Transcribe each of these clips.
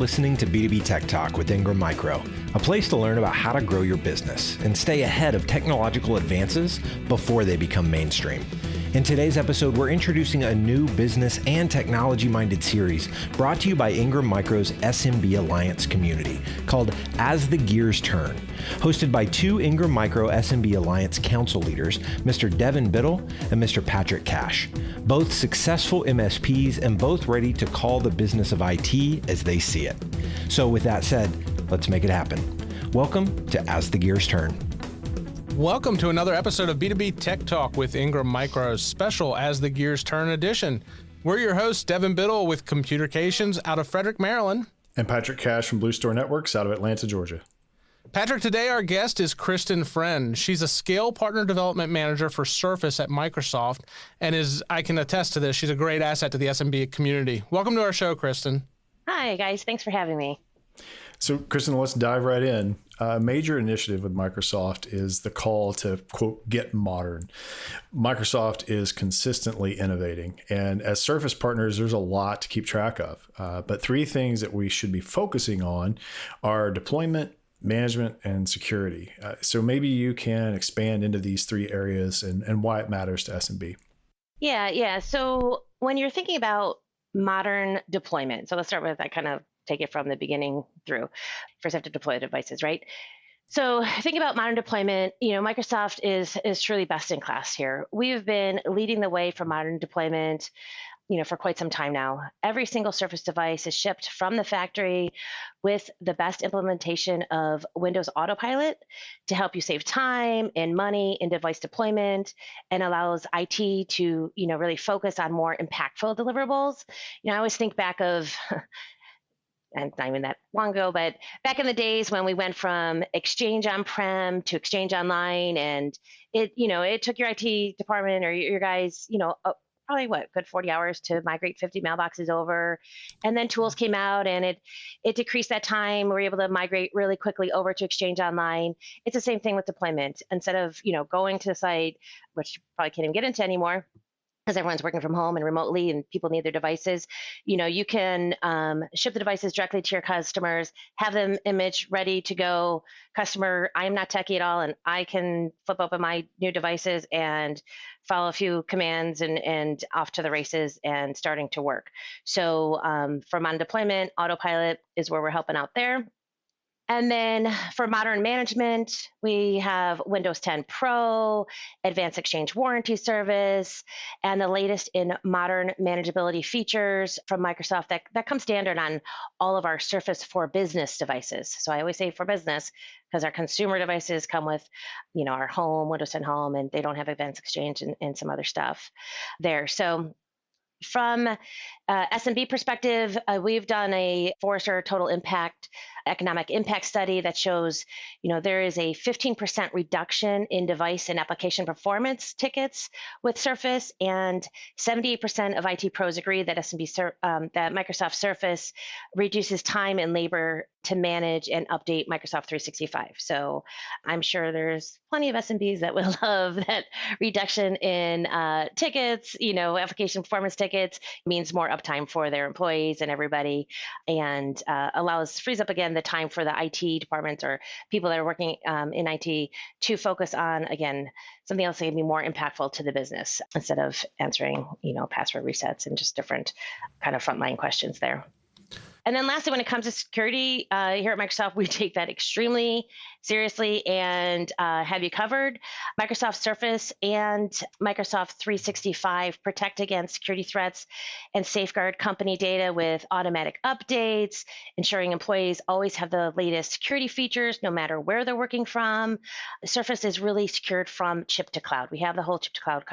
listening to B2B Tech Talk with Ingram Micro, a place to learn about how to grow your business and stay ahead of technological advances before they become mainstream. In today's episode, we're introducing a new business and technology-minded series brought to you by Ingram Micro's SMB Alliance community called As the Gears Turn, hosted by two Ingram Micro SMB Alliance council leaders, Mr. Devin Biddle and Mr. Patrick Cash, both successful MSPs and both ready to call the business of IT as they see it. So with that said, let's make it happen. Welcome to As the Gears Turn. Welcome to another episode of B2B Tech Talk with Ingram Micro's special As the Gears Turn edition. We're your hosts, Devin Biddle with Computercations out of Frederick, Maryland. And Patrick Cash from Blue Store Networks out of Atlanta, Georgia. Patrick, today our guest is Kristen Friend. She's a Scale Partner Development Manager for Surface at Microsoft, and I can attest to this, she's a great asset to the SMB community. Welcome to our show, Kristen. Hi, guys. Thanks for having me. So, Kristen, let's dive right in. A major initiative with Microsoft is the call to, quote, get modern. Microsoft is consistently innovating. And as Surface partners, there's a lot to keep track of. But three things that we should be focusing on are deployment, management, and security. So maybe you can expand into these three areas and why it matters to SMB. Yeah. So when you're thinking about modern deployment, so let's start with that, kind of take it from the beginning through. First, I have to deploy devices, right? So think about modern deployment. Microsoft is truly best in class here. We've been leading the way for modern deployment, for quite some time now. Every single Surface device is shipped from the factory with the best implementation of Windows Autopilot to help you save time and money in device deployment, and allows IT to, really focus on more impactful deliverables. I always think back of and not even that long ago, but back in the days when we went from Exchange on-prem to Exchange online, and it took your IT department or your guys, probably good 40 hours to migrate 50 mailboxes over. And then tools came out and it decreased that time. We were able to migrate really quickly over to Exchange online. It's the same thing with deployment. Instead of, going to the site, which you probably can't even get into anymore, because everyone's working from home and remotely and people need their devices, you can ship the devices directly to your customers, have them image ready to go. Customer, I'm not techie at all, and I can flip open my new devices and follow a few commands and off to the races and starting to work. So for modern deployment, Autopilot is where we're helping out there. And then for modern management, we have Windows 10 Pro, Advanced Exchange Warranty Service, and the latest in modern manageability features from Microsoft that come standard on all of our Surface for Business devices. So I always say for business because our consumer devices come with, our home, Windows 10 Home, and they don't have Advanced Exchange and some other stuff there. So from SMB perspective, we've done a Forrester Total Impact economic impact study that shows, there is a 15% reduction in device and application performance tickets with Surface, and 78% of IT pros agree that that Microsoft Surface reduces time and labor to manage and update Microsoft 365. So I'm sure there's plenty of SMBs that would love that reduction in tickets, application performance tickets means more uptime for their employees and everybody, and frees up again the time for the IT departments or people that are working in IT to focus on, again, something else that can be more impactful to the business instead of answering, password resets and just different kind of frontline questions there. And then lastly, when it comes to security, here at Microsoft, we take that extremely seriously and have you covered. Microsoft Surface and Microsoft 365 protect against security threats and safeguard company data with automatic updates, ensuring employees always have the latest security features no matter where they're working from. Surface is really secured from chip to cloud. We have the whole chip to cloud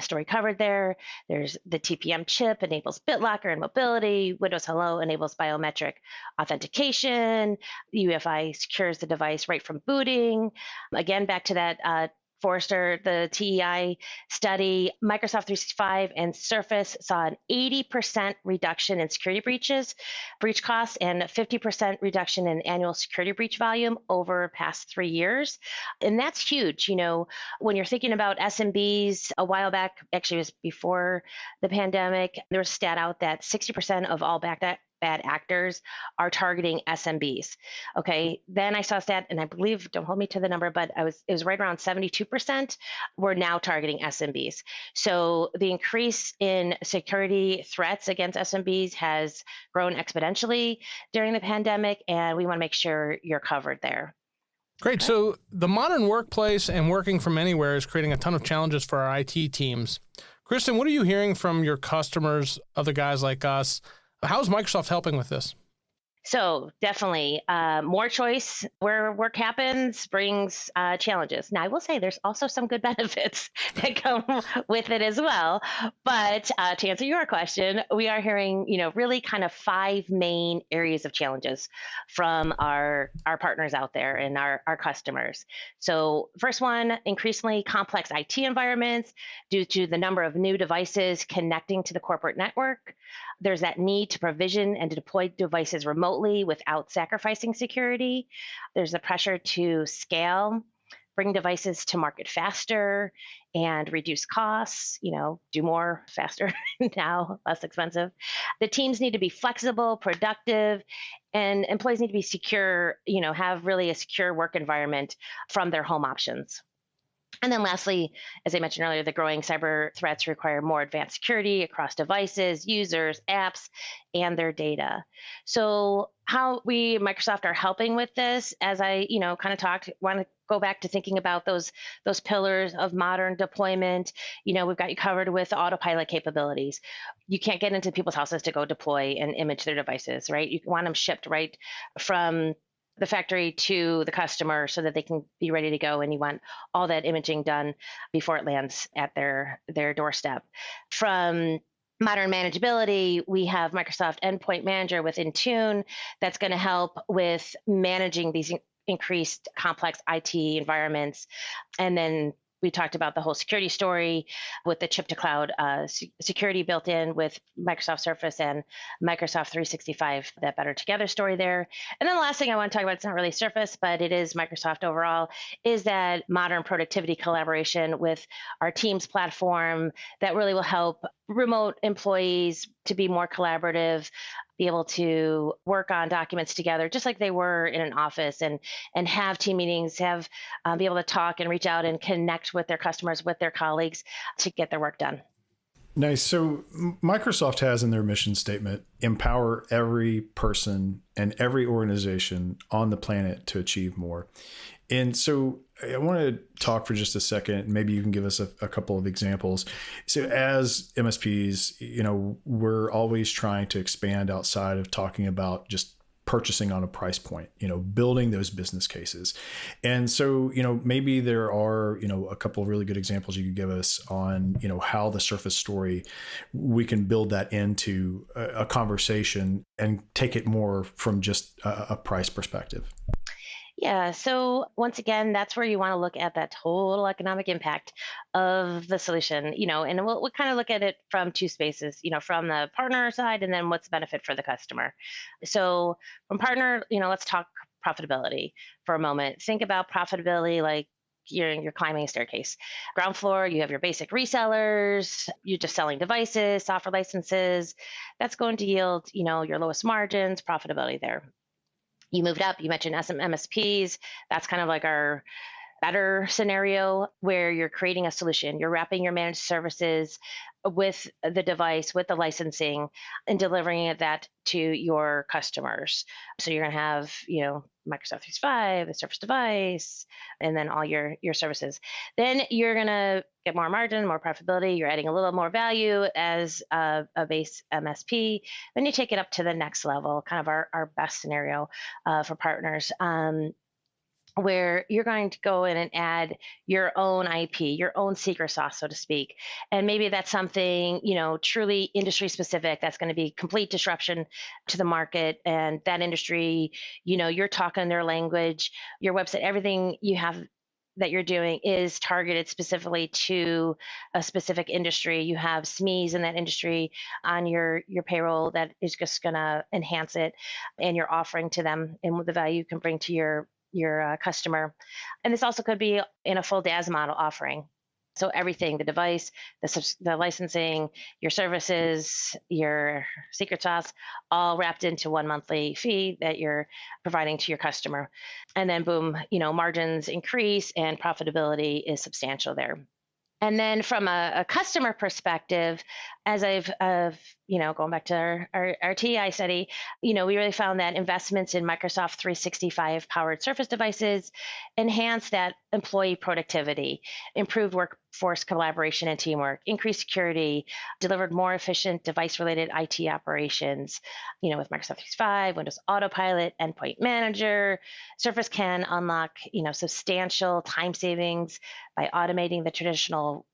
story covered there. There's the TPM chip enables BitLocker and mobility. Windows Hello enables biometric authentication. UEFI secures the device right from booting. Again, back to that Forrester, the TEI study, Microsoft 365 and Surface saw an 80% reduction in security breach costs, and 50% reduction in annual security breach volume over past 3 years. And that's huge. When you're thinking about SMBs, a while back, actually it was before the pandemic, there was a stat out that 60% of all bad actors are targeting SMBs. Okay. Then I saw a stat, and I believe, don't hold me to the number, but it was right around 72% were now targeting SMBs. So the increase in security threats against SMBs has grown exponentially during the pandemic, and we want to make sure you're covered there. Great. Okay. So the modern workplace and working from anywhere is creating a ton of challenges for our IT teams. Kristen, what are you hearing from your customers, other guys like us? How's Microsoft helping with this? So definitely more choice where work happens brings challenges. Now, I will say there's also some good benefits that come with it as well. But to answer your question, we are hearing, really kind of 5 main areas of challenges from our partners out there and our customers. So first one, increasingly complex IT environments due to the number of new devices connecting to the corporate network. There's that need to provision and to deploy devices remotely without sacrificing security. There's the pressure to scale, bring devices to market faster and reduce costs, do more faster now, less expensive. The teams need to be flexible, productive, and employees need to be secure, have really a secure work environment from their home options. And then lastly, as I mentioned earlier, the growing cyber threats require more advanced security across devices, users, apps, and their data. So how we, Microsoft, are helping with this, as I, kind of talked, want to go back to thinking about those pillars of modern deployment. We've got you covered with autopilot capabilities. You can't get into people's houses to go deploy and image their devices, right? You want them shipped right from the factory to the customer so that they can be ready to go, and you want all that imaging done before it lands at their doorstep. From modern manageability, we have Microsoft Endpoint Manager with Intune that's going to help with managing these increased complex IT environments. And then we talked about the whole security story with the chip to cloud security built in with Microsoft Surface and Microsoft 365, that better together story there. And then the last thing I want to talk about, it's not really Surface, but it is Microsoft overall, is that modern productivity collaboration with our Teams platform that really will help remote employees to be more collaborative, be able to work on documents together just like they were in an office, and have team meetings, be able to talk and reach out and connect with their customers, with their colleagues to get their work done. Nice. So Microsoft has in their mission statement, empower every person and every organization on the planet to achieve more. And so I want to talk for just a second. Maybe you can give us a couple of examples. So as MSPs, we're always trying to expand outside of talking about just purchasing on a price point, building those business cases. And so, maybe there are, a couple of really good examples you could give us on, how the Surface story, we can build that into a conversation and take it more from just a price perspective. Yeah. So once again, that's where you want to look at that total economic impact of the solution, and we'll kind of look at it from 2 spaces, from the partner side, and then what's the benefit for the customer. So from partner, let's talk profitability for a moment. Think about profitability like you're climbing a staircase. Ground floor, you have your basic resellers, you're just selling devices, software licenses. That's going to yield, your lowest margins, profitability there. You moved up, you mentioned MSPs. That's kind of like our better scenario where you're creating a solution. You're wrapping your managed services with the device, with the licensing, and delivering that to your customers. So you're going to have, Microsoft 365, the Surface device, and then all your services. Then you're going to get more margin, more profitability. You're adding a little more value as a base MSP. Then you take it up to the next level, kind of our best scenario for partners. Where you're going to go in and add your own IP, your own secret sauce, so to speak. And maybe that's something, truly industry specific, that's going to be complete disruption to the market and that industry, you're talking their language, your website, everything you have that you're doing is targeted specifically to a specific industry. You have SMEs in that industry on your payroll that is just going to enhance it, and you're offering to them and the value you can bring to your customer. And this also could be in a full DaaS model offering. So everything, the device, the licensing, your services, your secret sauce, all wrapped into one monthly fee that you're providing to your customer. And then boom, margins increase and profitability is substantial there. And then from a customer perspective, as I've going back to our TI study, we really found that investments in Microsoft 365 powered Surface devices enhance that employee productivity, improved workforce collaboration and teamwork, increased security, delivered more efficient device-related IT operations. With Microsoft 365, Windows Autopilot, Endpoint Manager, Surface can unlock, substantial time savings by automating the traditional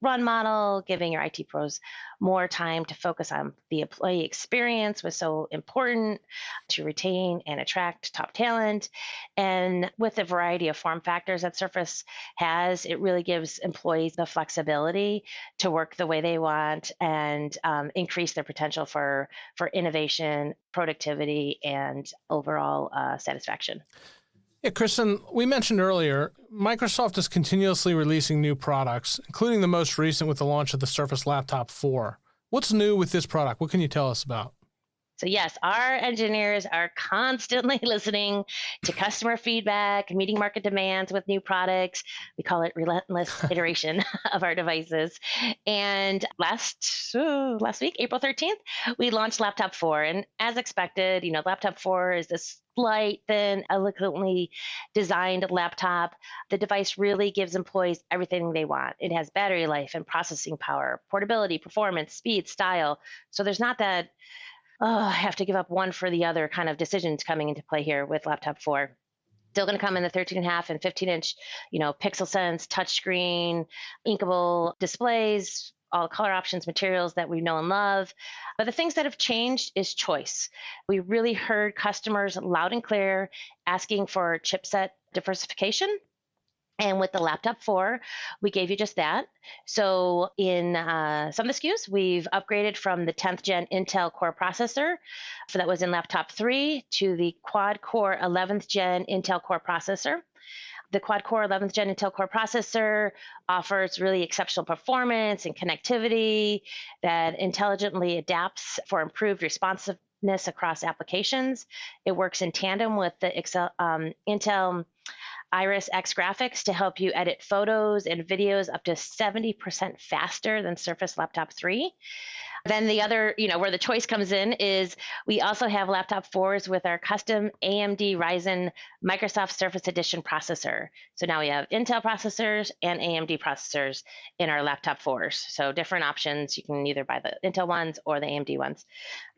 run model, giving your IT pros more time to focus on the employee experience was so important to retain and attract top talent. And with the variety of form factors that Surface has, it really gives employees the flexibility to work the way they want and increase their potential for innovation, productivity, and overall satisfaction. Yeah, Kristen, we mentioned earlier, Microsoft is continuously releasing new products, including the most recent with the launch of the Surface Laptop 4. What's new with this product? What can you tell us about? So yes, our engineers are constantly listening to customer feedback, meeting market demands with new products. We call it relentless iteration of our devices. And last week, April 13th, we launched Laptop 4. And as expected, Laptop 4 is this light, thin, elegantly designed laptop. The device really gives employees everything they want. It has battery life and processing power, portability, performance, speed, style. So there's not that I have to give up one for the other kind of decisions coming into play here with Laptop 4. Still going to come in the 13.5 and 15-inch, Pixel Sense, touchscreen, inkable displays, all color options, materials that we know and love. But the things that have changed is choice. We really heard customers loud and clear asking for chipset diversification. And with the Laptop 4, we gave you just that. So in some of the SKUs, we've upgraded from the 10th gen Intel Core processor, so that was in Laptop 3, to the quad-core 11th gen Intel Core processor. The quad-core 11th gen Intel Core processor offers really exceptional performance and connectivity that intelligently adapts for improved responsiveness across applications. It works in tandem with the Intel Iris X graphics to help you edit photos and videos up to 70% faster than Surface Laptop 3. Then the other, where the choice comes in is we also have Laptop 4s with our custom AMD Ryzen Microsoft Surface Edition processor. So now we have Intel processors and AMD processors in our Laptop 4s. So different options. You can either buy the Intel ones or the AMD ones.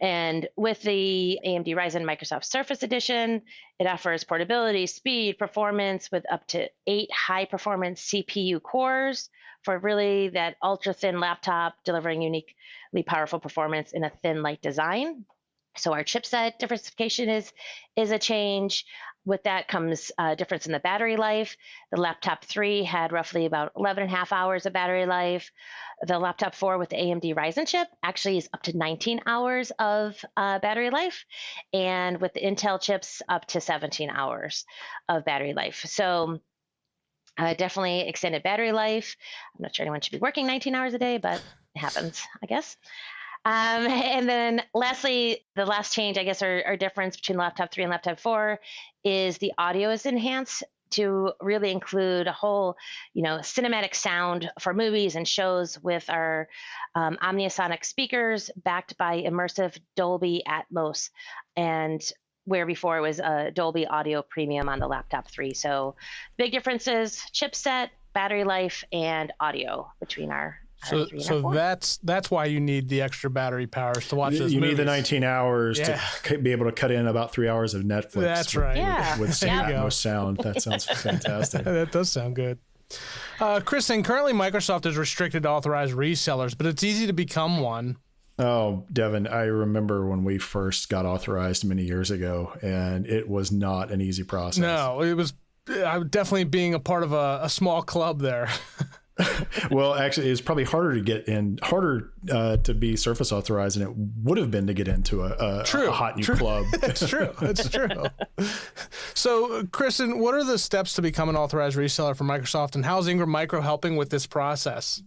And with the AMD Ryzen Microsoft Surface Edition, it offers portability, speed, performance with up to 8 high-performance CPU cores for really that ultra-thin laptop delivering uniquely powerful performance in a thin, light design. So our chipset diversification is a change. With that comes a difference in the battery life. The Laptop 3 had roughly about 11.5 hours of battery life. The Laptop 4 with the AMD Ryzen chip actually is up to 19 hours of battery life. And with the Intel chips, up to 17 hours of battery life. So definitely extended battery life. I'm not sure anyone should be working 19 hours a day, but it happens, I guess. And then lastly, the last change, I guess, or difference between Laptop 3 and Laptop 4 is the audio is enhanced to really include a whole, cinematic sound for movies and shows with our Omnisonic speakers backed by immersive Dolby Atmos, and where before it was a Dolby Audio Premium on the Laptop 3. So big differences: chipset, battery life, and audio between our So that's why you need the extra battery powers to watch those movies. You need the 19 hours to be able to cut in about 3 hours of Netflix. That's right. With Atmos sound. That sounds fantastic. That does sound good. Kristen, currently Microsoft is restricted to authorized resellers, but it's easy to become one. Oh, Devin, I remember when we first got authorized many years ago, and it was not an easy process. No, it was definitely being a part of a small club there. Well, actually, it's probably harder to get in, harder to be Surface authorized than it would have been to get into a hot new club. It's true. It's true. So, Kristen, what are the steps to become an authorized reseller for Microsoft, and how's Ingram Micro helping with this process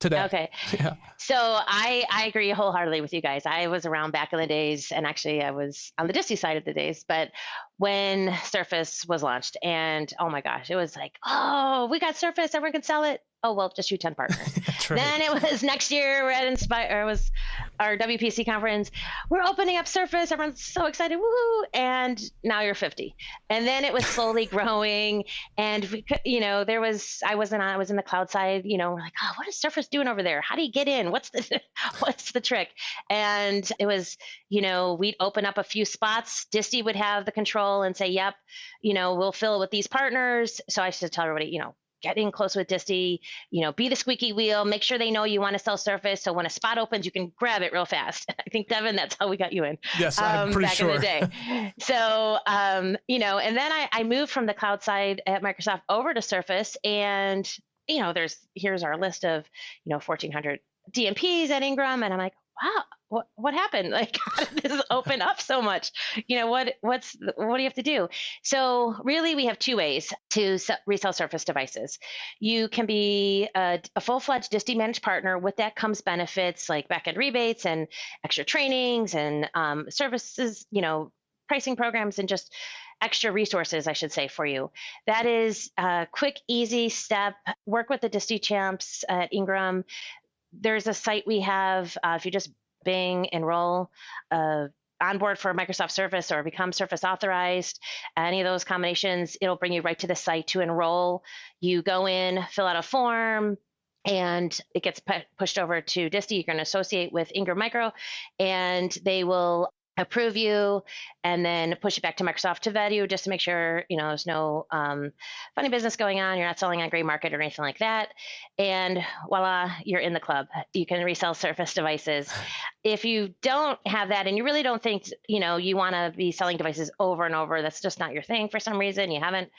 today? Okay. Yeah. So I agree wholeheartedly with you guys. I was around back in the days, and actually I was on the Disty side of the days, but when Surface was launched, and oh my gosh, it was like, oh, we got Surface, everyone can sell it. Oh, well, just you 10 partners. That's right. Then it was next year, we're at Inspire, or it was our WPC conference. We're opening up Surface. Everyone's so excited. Woo! And now you're 50. And then it was slowly growing. And we could, I was in the cloud side, we're like, oh, what is Surface doing over there? How do you get in? What's the trick? And it was, we'd open up a few spots. Disty would have the control and say, yep, we'll fill it with these partners. So I should tell everybody, get in close with Disty, be the squeaky wheel, make sure they know you want to sell Surface. So when a spot opens, you can grab it real fast. I think, Devin, that's how we got you in. Yes, I'm pretty back sure. in the day. So, and then I moved from the cloud side at Microsoft over to Surface, and, here's our list of, 1,400 DMPs at Ingram. And I'm like, wow, what happened? Like, how did this open up so much? What do you have to do? So really, we have two ways to resell Surface devices. You can be a full-fledged Disty managed partner. With that comes benefits like back-end rebates and extra trainings and services, pricing programs, and just extra resources, I should say, for you. That is a quick, easy step. Work with the Disty champs at Ingram. There's a site we have, if you just Bing, enroll, onboard for Microsoft Surface or become Surface authorized, any of those combinations, it'll bring you right to the site to enroll. You go in, fill out a form, and it gets pushed over to Disty. You're going to associate with Ingram Micro, and they will approve you and then push it back to Microsoft to vet you, just to make sure, there's no funny business going on. You're not selling on gray market or anything like that. And voila, you're in the club. You can resell Surface devices. If you don't have that and you really don't think, you want to be selling devices over and over, that's just not your thing for some reason, you haven't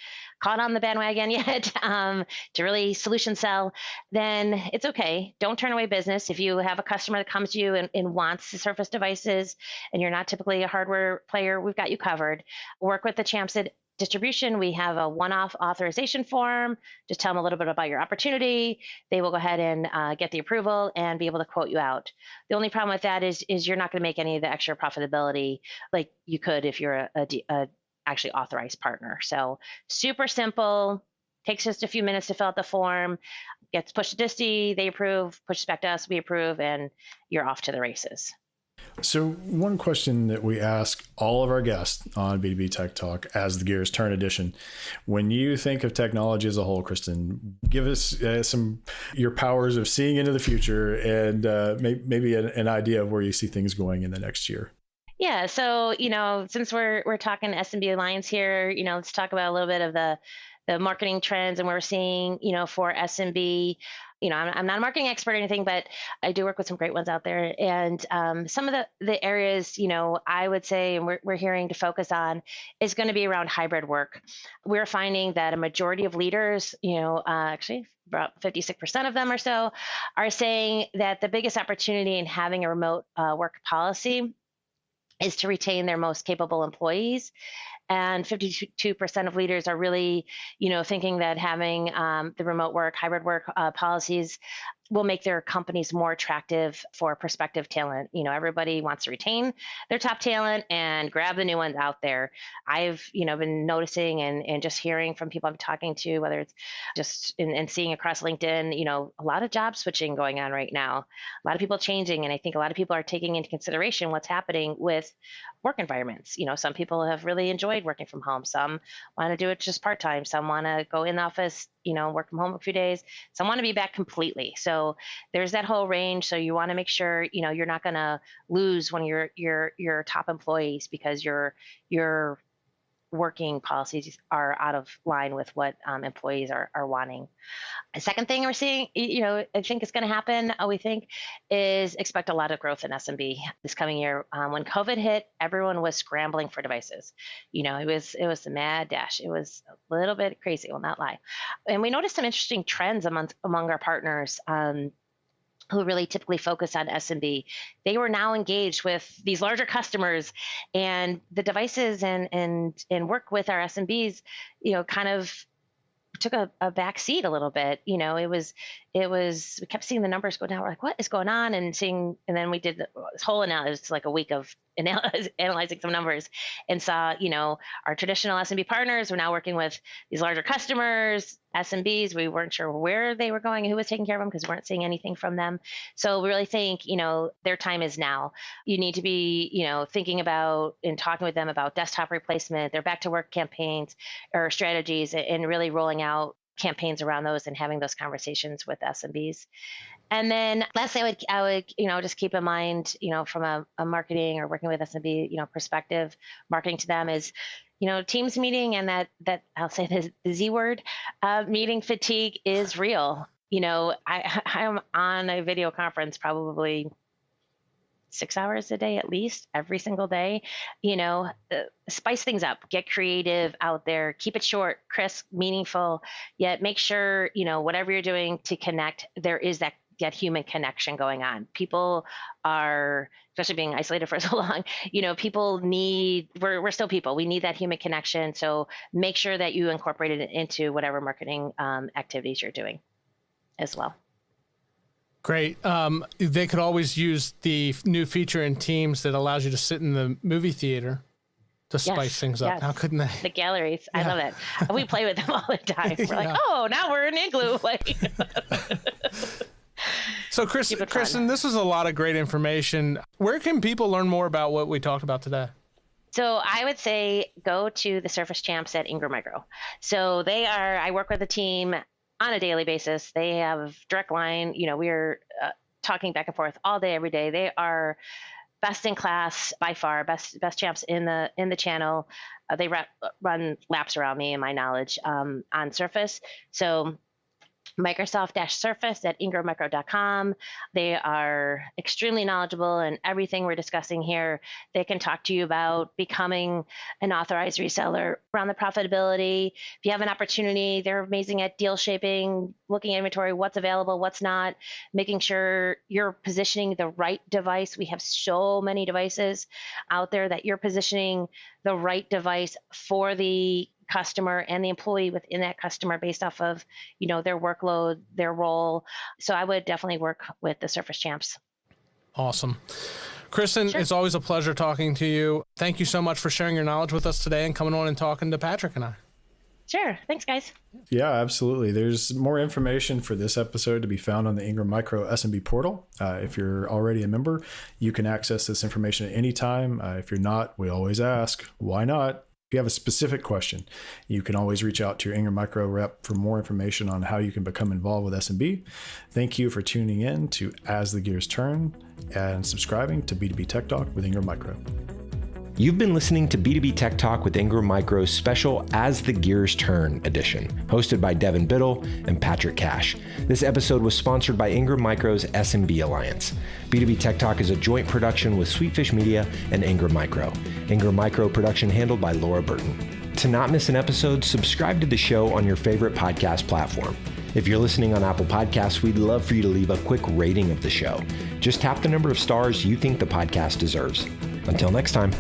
caught on the bandwagon yet to really solution sell, then it's okay. Don't turn away business. If you have a customer that comes to you and wants the Surface devices and you're not typically a hardware player, we've got you covered. Work with the champs at distribution. We have a one-off authorization form. Just tell them a little bit about your opportunity. They will go ahead and get the approval and be able to quote you out. The only problem with that is you're not going to make any of the extra profitability like you could if you're a actually authorized partner. So super simple. Takes just a few minutes to fill out the form. Gets pushed to Disty. They approve. Pushes back to us. We approve, and you're off to the races. So one question that we ask all of our guests on B2B Tech Talk as the Gears Turn edition, when you think of technology as a whole, Kristen, give us your powers of seeing into the future and maybe an idea of where you see things going in the next year. Yeah. So, since we're talking SMB Alliance here, let's talk about a little bit of the marketing trends and what we're seeing, for SMB. I'm not a marketing expert or anything, but I do work with some great ones out there. And some of the areas, I would say, and we're hearing to focus on is going to be around hybrid work. We're finding that a majority of leaders, actually about 56% of them or so, are saying that the biggest opportunity in having a remote work policy is to retain their most capable employees. And 52% of leaders are really, thinking that having the remote work, hybrid work policies will make their companies more attractive for prospective talent. Everybody wants to retain their top talent and grab the new ones out there. I've, been noticing and just hearing from people I'm talking to, whether it's just and seeing across LinkedIn, a lot of job switching going on right now, a lot of people changing. And I think a lot of people are taking into consideration what's happening with work environments. Some people have really enjoyed working from home. Some want to do it just part-time. Some want to go in the office, work from home a few days. Some want to be back completely. So there's that whole range. So you want to make sure, you're not going to lose one of your top employees because you're working policies are out of line with what employees are wanting. The second thing we're seeing, I think is going to happen, we think, is expect a lot of growth in SMB this coming year. When COVID hit, everyone was scrambling for devices. It was a mad dash. It was a little bit crazy, will not lie. And we noticed some interesting trends among our partners who really typically focus on SMB. They were now engaged with these larger customers, and the devices and work with our SMBs, kind of took a back seat a little bit. We kept seeing the numbers go down. We're like, what is going on? And then we did this whole analysis, like a week of analyzing some numbers, and saw, our traditional SMB partners were now working with these larger customers, SMBs. We weren't sure where they were going and who was taking care of them because we weren't seeing anything from them. So we really think, their time is now. You need to be, thinking about and talking with them about desktop replacement, their back to work campaigns or strategies, and really rolling out campaigns around those and having those conversations with SMBs. And then lastly, I would, just keep in mind, from a marketing or working with SMB, perspective, marketing to them is, Teams meeting, and that I'll say the Z word, meeting fatigue is real. I'm on a video conference probably 6 hours a day, at least every single day. Spice things up, get creative out there, keep it short, crisp, meaningful, yet make sure, whatever you're doing to connect, there is that human connection going on. People are, especially being isolated for so long, we're still people. We need that human connection. So make sure that you incorporate it into whatever marketing activities you're doing as well. Great. They could always use the new feature in Teams that allows you to sit in the movie theater to spice things up. How couldn't they? The galleries. Yeah. I love it. We play with them all the time. We're like, oh, now we're in Igloo. So, Kristen, this was a lot of great information. Where can people learn more about what we talked about today? So I would say go to the Surface Champs at Ingram Micro. So I work with a team on a daily basis. They have direct line. We're talking back and forth all day, every day. They are best in class by far, best champs in the channel. They run laps around me and my knowledge on Surface. So Microsoft-Surface at ingrammicro.com. They are extremely knowledgeable in everything we're discussing here. They can talk to you about becoming an authorized reseller, around the profitability. If you have an opportunity, they're amazing at deal shaping, looking at inventory, what's available, what's not, making sure you're positioning the right device. We have so many devices out there that you're positioning the right device for the customer and the employee within that customer based off of, their workload, their role. So I would definitely work with the Surface Champs. Awesome. Kristen, It's always a pleasure talking to you. Thank you so much for sharing your knowledge with us today and coming on and talking to Patrick and I. Sure. Thanks, guys. Yeah, absolutely. There's more information for this episode to be found on the Ingram Micro SMB portal. If you're already a member, you can access this information at any time. If you're not, we always ask, why not? If you have a specific question, you can always reach out to your Ingram Micro rep for more information on how you can become involved with SMB. Thank you for tuning in to As the Gears Turn and subscribing to B2B Tech Talk with Ingram Micro. You've been listening to B2B Tech Talk with Ingram Micro's special As the Gears Turn edition, hosted by Devin Biddle and Patrick Cash. This episode was sponsored by Ingram Micro's SMB Alliance. B2B Tech Talk is a joint production with Sweetfish Media and Ingram Micro. Ingram Micro production handled by Laura Burton. To not miss an episode, subscribe to the show on your favorite podcast platform. If you're listening on Apple Podcasts, we'd love for you to leave a quick rating of the show. Just tap the number of stars you think the podcast deserves. Until next time.